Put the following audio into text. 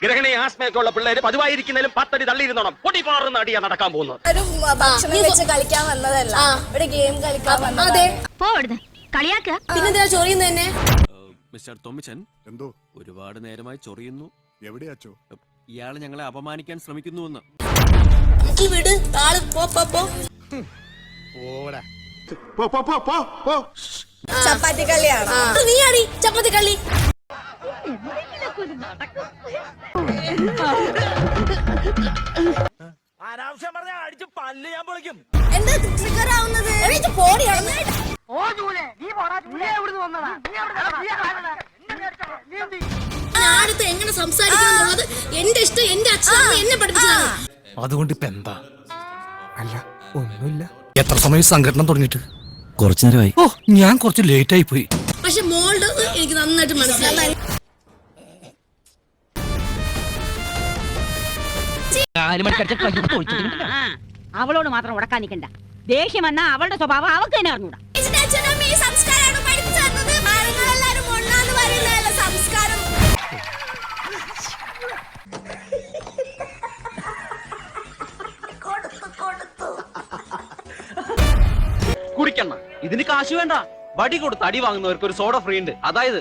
ഗ്രഹണി ആസ്മയൊക്കെ ഉള്ള പിള്ളേര് പതിവായിരിക്കുന്നതിലും 10 അടി തള്ളിയിരുന്നോണം പൊടിപാറുന്ന അടിയാ നടക്കാൻ പോകുന്നത്. ഒരു ഭക്ഷണം വെച്ച് കളിക്കാൻ വന്നതല്ല, ഇവിടെ ഗെയിം കളിക്കാൻ വന്നത്. പിന്നെ ചൊറിയുന്നത് തന്നെ. മിസ്റ്റർ തൊമ്മിച്ചൻ, എന്തോ ഒരുപാട് നേരമായി ചൊറിയുന്നു. എവിടെയാച്ചോ? ഇയാള് ഞങ്ങളെ അപമാനിക്കാൻ ശ്രമിക്കുന്നുവെന്ന്. വിട് ആള് പോ. ചപ്പാത്തി കളിയാണ്. നീ അടി ചപ്പാത്തി കളി. അനാവശ്യം പറഞ്ഞാൽ അടിച്ച് പല്ല് ഞാൻ പൊളിക്കും. എന്താ ട്രിഗർ ആവുന്നത്? ഞാനിത് എങ്ങനെ സംസാരിക്കണം എന്നുള്ളത് എന്റെ ഇഷ്ടം. എന്റെ അച്ഛൻ എന്നെ പഠിപ്പിച്ചതാണ്. അതുകൊണ്ട് ഇപ്പൊ എന്താ? അല്ല ഒന്നുമില്ല. എത്ര സമയം സംഘടന തുടങ്ങിയിട്ട്? കുറച്ചു നേരമായി. ഓ, ഞാൻ കുറച്ച് ലേറ്റ് ആയി പോയി. പക്ഷെ മോളുടെ എനിക്ക് നന്നായിട്ട് മനസ്സിലായി. അവളോട് മാത്രം ഉടക്കാൻ നിൽക്കണ്ട. ദേഷ്യം വന്നാ അവളുടെ സ്വഭാവം അവൾക്ക് തന്നെ അറിഞ്ഞൂടാ. കുടിക്കണ്ട, ഇതിന് കാശ് വേണ്ട. വടി കൊടുത്ത് അടി വാങ്ങുന്നവർക്ക് ഒരു സോഡ ഫ്രീ ഉണ്ട്. അതായത്